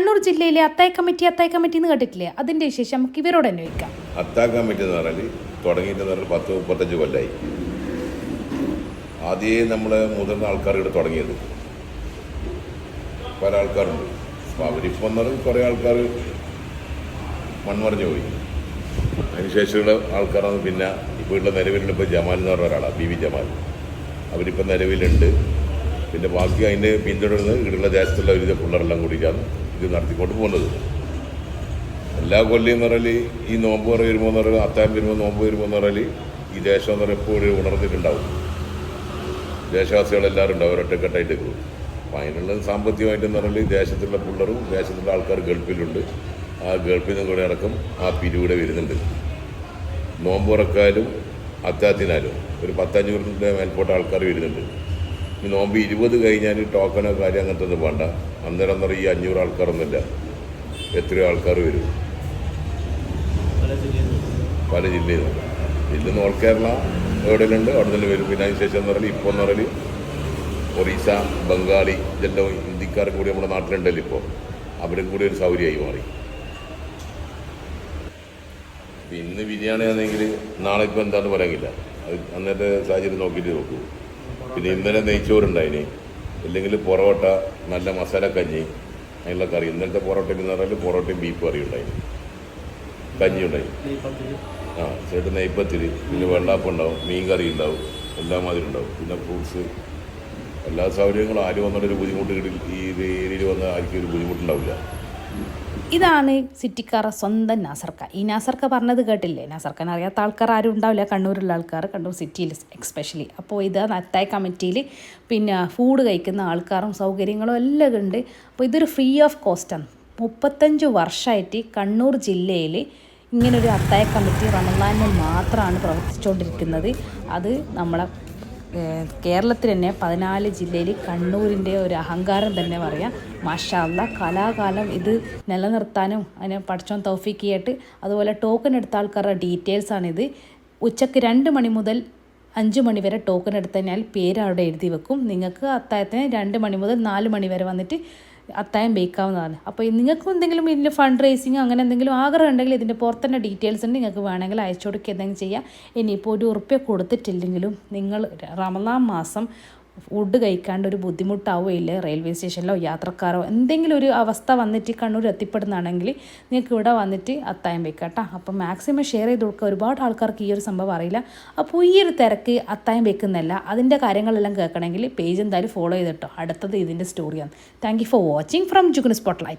കണ്ണൂർ ജില്ലയിലെ അത്തായ കമ്മിറ്റി എന്ന് കേട്ടിട്ടില്ലേ? അതിൻ്റെ വിശേഷം നമുക്ക് ഇവരോട് അന്വേഷിക്കാം. അത്തായ കമ്മിറ്റി എന്ന് പറഞ്ഞാൽ തുടങ്ങിയിട്ട് 10-35 കൊല്ലമായി. ആദ്യമേ നമ്മൾ മുതിർന്ന ആൾക്കാർ ഇവിടെ തുടങ്ങിയത് പല ആൾക്കാരുണ്ട്. അപ്പോൾ അവരിപ്പോൾ എന്ന് പറഞ്ഞാൽ കുറേ ആൾക്കാർ മൺമറിഞ്ഞു പോയി. അതിനുശേഷമുള്ള ആൾക്കാരാണ് പിന്നെ ഇപ്പോൾ ഉള്ള നിലവിലുള്ള ഇപ്പോൾ ജമാൽ എന്ന് പറഞ്ഞ ഒരാളാണ്, ബി ജമാൽ. അവരിപ്പോൾ നിലവിലുണ്ട്. പിന്നെ ബാക്കി അതിൻ്റെ പിന്തുടർന്ന് ഇവിടെയുള്ള ദേശത്തുള്ള ഒരുവിധ പിള്ളേരെല്ലാം കൂടിയിട്ടാണ് ഇത് നടത്തിക്കൊണ്ട് പോകുന്നത്. എല്ലാ കൊല്ലം എന്ന് പറഞ്ഞാൽ ഈ നോമ്പ് വരുമ്പോൾ എന്ന് പറഞ്ഞാൽ അത്തായം വരുമ്പോൾ നോമ്പ് വരുമ്പോൾ എന്ന് പറഞ്ഞാൽ ഈ ദേശം എന്ന് പറഞ്ഞാൽ എപ്പോഴും ഉണർന്നിട്ടുണ്ടാവും. ദേശവാസികളെല്ലാവരും ഉണ്ടാവും, ഒരൊറ്റക്കെട്ടായിട്ട് പോകും. അപ്പം അതിനുള്ള സാമ്പത്തികമായിട്ടെന്ന് പറഞ്ഞാൽ ദേശത്തുള്ള പിള്ളേരും ദേശത്തുള്ള ആൾക്കാർ ഗൾഫിലുണ്ട്. ആ ഗൾഫിൽ നിന്ന് കൂടെ അടക്കം ആ പിരിവിടെ വരുന്നുണ്ട്. നോമ്പ് തുറക്കാനും അത്താത്തിനാലും ഒരു 10-5 മേൽപോട്ട ആൾക്കാർ വരുന്നുണ്ട്. ഈ നോമ്പ് 20 കഴിഞ്ഞാൽ ടോക്കണോ കാര്യം അങ്ങനത്തെ ഒന്നും വേണ്ട. അന്നേരം ഈ 500 ആൾക്കാരൊന്നുമില്ല, എത്രയോ ആൾക്കാർ വരും പല ജില്ലയിൽ നിന്ന്. ഇന്ന് ഓൾ കേരള എവിടെയുണ്ട് അവിടെ തന്നെ വരും. പിന്നെ അതിന് ശേഷം എന്ന് പറഞ്ഞാൽ ഇപ്പോൾ എന്ന് പറഞ്ഞാൽ ഒറീസ, ബംഗാളി ഇതെല്ലാം ഹിന്ദിക്കാരും കൂടി നമ്മുടെ നാട്ടിലുണ്ടല്ലോ. ഇപ്പോൾ അവരും കൂടി ഒരു സൗകര്യമായി മാറി. ഇന്ന് ബിരിയാണി ആണെങ്കിൽ നാളെ ഇപ്പോൾ എന്താണെന്ന് പറയാനില്ല. അത് അന്നത്തെ സാഹചര്യം നോക്കിയിട്ട് നോക്കൂ. പിന്നെ ഇന്നലെ നെയ്ച്ചോറുണ്ടായിന്, അല്ലെങ്കിൽ പൊറോട്ട, നല്ല മസാല കഞ്ഞി, അതിനുള്ള കറി. ഇന്നലത്തെ പൊറോട്ടയ്ക്ക് എന്ന് പറഞ്ഞാൽ പൊറോട്ടയും ബീഫ് കറി ഉണ്ടായിന്, കഞ്ഞി ഉണ്ടായി. ചേട്ടൻ നെയ്പ്പത്തിരി, പിന്നെ വെള്ളാപ്പം ഉണ്ടാവും, മീൻ കറി ഉണ്ടാവും, എല്ലാ മാതിരി ഉണ്ടാവും. പിന്നെ ഫ്രൂട്ട്സ്, എല്ലാ സൗകര്യങ്ങളും. ആരും വന്നൊരു ബുദ്ധിമുട്ട് ഈ ഏരിയയിൽ വന്ന ആർക്കും ഒരു ബുദ്ധിമുട്ടുണ്ടാവില്ല. ഇതാണ് സിറ്റിക്കാരുടെ സ്വന്തം നാസർക്ക. ഈ നാസർക്ക പറഞ്ഞത് കേട്ടില്ലേ? നാസർക്കാൻ അറിയാത്ത ആൾക്കാർ ആരും ഉണ്ടാവില്ല, കണ്ണൂരിലുള്ള ആൾക്കാർ, കണ്ണൂർ സിറ്റിയിൽ എക്സ്പെഷ്യലി. അപ്പോൾ ഇത് അത്തായ കമ്മിറ്റിയിൽ പിന്നെ ഫുഡ് കഴിക്കുന്ന ആൾക്കാരും സൗകര്യങ്ങളും എല്ലാം ഉണ്ട്. അപ്പോൾ ഇതൊരു ഫ്രീ ഓഫ് കോസ്റ്റാണ്. 35 വർഷമായിട്ട് കണ്ണൂർ ജില്ലയിൽ ഇങ്ങനൊരു അത്തായ കമ്മിറ്റി റമദാനിൽ മാത്രമാണ് പ്രവർത്തിച്ചുകൊണ്ടിരിക്കുന്നത്. അത് നമ്മളെ കേരളത്തിൽ തന്നെ 14 ജില്ലയിൽ കണ്ണൂരിൻ്റെ ഒരു അഹങ്കാരം തന്നെ പറയാം. മാഷാ അല്ലാഹ്, കലാകാലം ഇത് നിലനിർത്താനും അതിനെ പഠിച്ചോൻ തൗഫീക്ക് ചെയ്യട്ട്. അതുപോലെ ടോക്കൺ എടുത്ത ആൾക്കാരുടെ ഡീറ്റെയിൽസാണിത്. ഉച്ചയ്ക്ക് 2 മണി മുതൽ 5 മണി വരെ ടോക്കൺ എടുത്തു കഴിഞ്ഞാൽ പേര് അവിടെ എഴുതി വെക്കും. നിങ്ങൾക്ക് അത്തായത്തിന് 2 മണി മുതൽ 4 മണി വരെ വന്നിട്ട് അത്തായം ബേക്കാവുന്നതാണ്. അപ്പോൾ നിങ്ങൾക്കും എന്തെങ്കിലും ഇതിൻ്റെ ഫണ്ട് റേസിങ് അങ്ങനെ എന്തെങ്കിലും ആഗ്രഹം ഉണ്ടെങ്കിൽ ഇതിൻ്റെ പുറത്തന്നെ ഡീറ്റെയിൽസ് ഉണ്ട്, നിങ്ങൾക്ക് വേണമെങ്കിൽ അയച്ചു കൊടുക്കുക, എന്തെങ്കിലും ചെയ്യാം. ഇനിയിപ്പോൾ ₹1 കൊടുത്തിട്ടില്ലെങ്കിലും നിങ്ങൾ റമദാൻ മാസം ഫുഡ് കഴിക്കാണ്ട് ഒരു ബുദ്ധിമുട്ടാവുകയില്ല. റെയിൽവേ സ്റ്റേഷനിലോ യാത്രക്കാരോ എന്തെങ്കിലും ഒരു അവസ്ഥ വന്നിട്ട് കണ്ണൂർ എത്തിപ്പെടുന്നതാണെങ്കിൽ നിങ്ങൾക്ക് ഇവിടെ വന്നിട്ട് അത്തായം വെക്കാം കേട്ടോ. അപ്പോൾ മാക്സിമം ഷെയർ ചെയ്ത് കൊടുക്കുക. ഒരുപാട് ആൾക്കാർക്ക് ഈ ഒരു സംഭവം അറിയില്ല. അപ്പോൾ ഈ ഒരു തിരക്ക് അത്തായം വെക്കുന്നല്ല, അതിൻ്റെ കാര്യങ്ങളെല്ലാം കേൾക്കണമെങ്കിൽ പേജ് എന്തായാലും ഫോളോ ചെയ്തിട്ടോ. അടുത്തത് ഇതിൻ്റെ സ്റ്റോറിയാണ്. Thank you for watching from Jugnu spotlight.